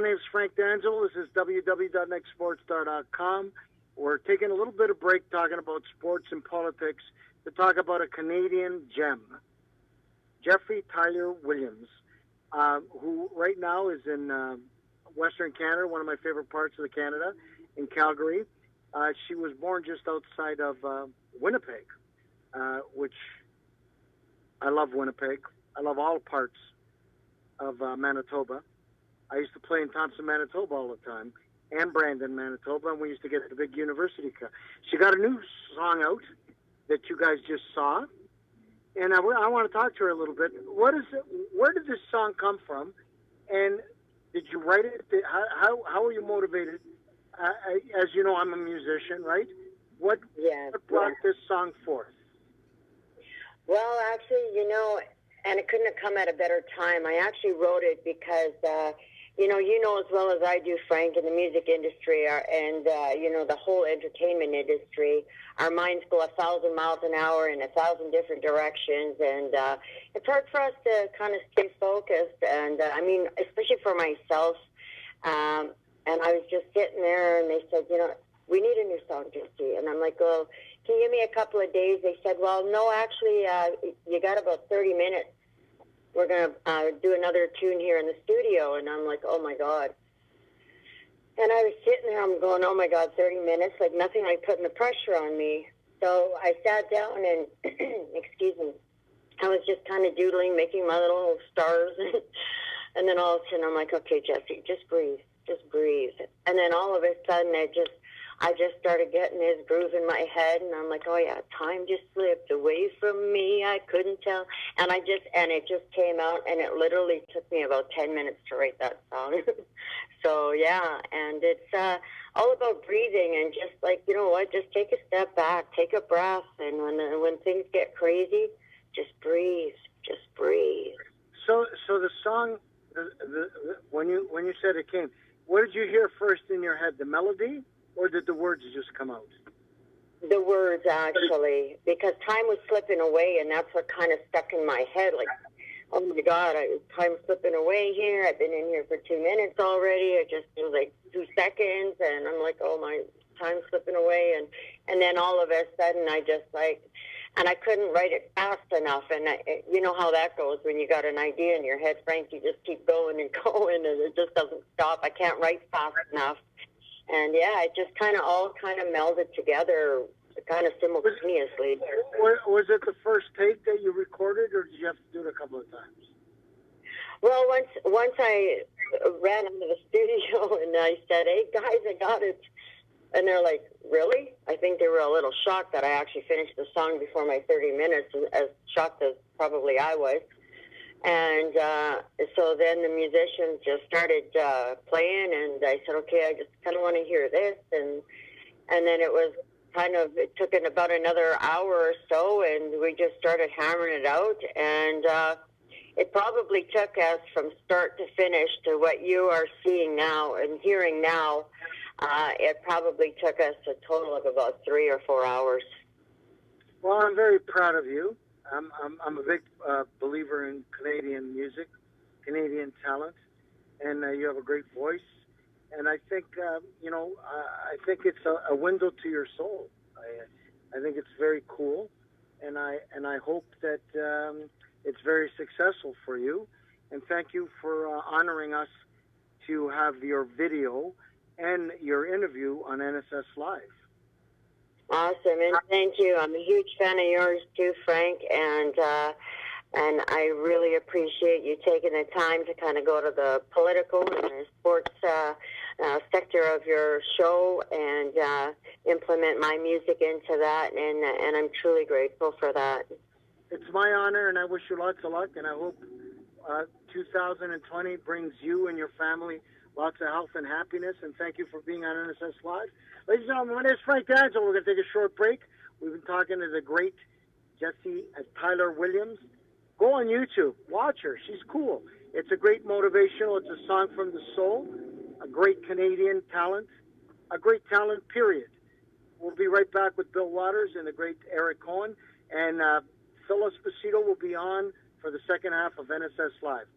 name is Frank D'Angelo. This is www.nextsportstar.com. We're taking a little bit of break talking about sports and politics to talk about a Canadian gem, Jessie Tylre Williams, who right now is in Western Canada, one of my favorite parts of the Canada, in Calgary. She was born just outside of Winnipeg, which I love Winnipeg. I love all parts of Manitoba. I used to play in Thompson, Manitoba all the time, and Brandon, Manitoba, and we used to get the big university cut. She got a new song out that you guys just saw, and I want to talk to her a little bit. What is it? Where did this song come from? And did you write it? How were you motivated? As you know, I'm a musician, right? What brought this song forth? Well, actually, and it couldn't have come at a better time. I actually wrote it because, you know as well as I do, Frank, in the music industry and the whole entertainment industry, our minds go 1,000 miles an hour in 1,000 different directions, and it's hard for us to kind of stay focused. And especially for myself. And I was just sitting there, and they said, we need a new song, Jessie. And I'm like, well, can you give me a couple of days? They said, well, no, actually, you got about 30 minutes. We're going to do another tune here in the studio. And I'm like, oh, my God. And I was sitting there, I'm going, oh, my God, 30 minutes, like nothing like putting the pressure on me. So I sat down and, excuse me, I was just kind of doodling, making my little stars. And then all of a sudden, I'm like, okay, Jessie, just breathe. Just breathe. And then all of a sudden, I just started getting this groove in my head, and I'm like, oh yeah, time just slipped away from me. I couldn't tell. And it just came out, and it literally took me about 10 minutes to write that song. So yeah, and it's all about breathing and just like, you know what, just take a step back, take a breath, and when things get crazy, just breathe. Just breathe. So the song, when you said it came, what did you hear first in your head, the melody, or did the words just come out? The words, actually, because time was slipping away, and that's what kind of stuck in my head, like, oh my God, time's slipping away here. I've been in here for 2 minutes already. It just feels like 2 seconds, and I'm like, oh my, time's slipping away, and then all of a sudden I just and I couldn't write it fast enough, and you know how that goes when you got an idea in your head, Frank, you just keep going and going, and it just doesn't stop. I can't write fast enough. And yeah, it just all melded together kind of simultaneously. Was it the first take that you recorded, or did you have to do it a couple of times? Well, once I ran into the studio and I said, hey guys, I got it. And they're like, really? I think they were a little shocked that I actually finished the song before my 30 minutes, as shocked as probably I was. And so then the musicians just started playing, and I said, okay, I just kind of want to hear this. And then it took about another hour or so, and we just started hammering it out. And it probably took us from start to finish to what you are seeing now and hearing now. It probably took us a total of about 3 or 4 hours. Well, I'm very proud of you. I'm a big believer in Canadian music, Canadian talent, and you have a great voice. And I think, I think it's a window to your soul. I think it's very cool, and I hope that it's very successful for you. And thank you for honoring us to have your video and your interview on NSS Live. Awesome, and thank you. I'm a huge fan of yours too, Frank, and I really appreciate you taking the time to kind of go to the political and the sports sector of your show and implement my music into that, and I'm truly grateful for that. It's my honor, and I wish you lots of luck, and I hope 2020 brings you and your family lots of health and happiness, and thank you for being on NSS Live. Ladies and gentlemen, my name is Frank D'Angelo. We're going to take a short break. We've been talking to the great Jessie Tylre Williams. Go on YouTube. Watch her. She's cool. It's a great motivational. It's a song from the soul. A great Canadian talent. A great talent, period. We'll be right back with Bill Waters and the great Eric Cohen. And Phil Esposito will be on for the second half of NSS Live.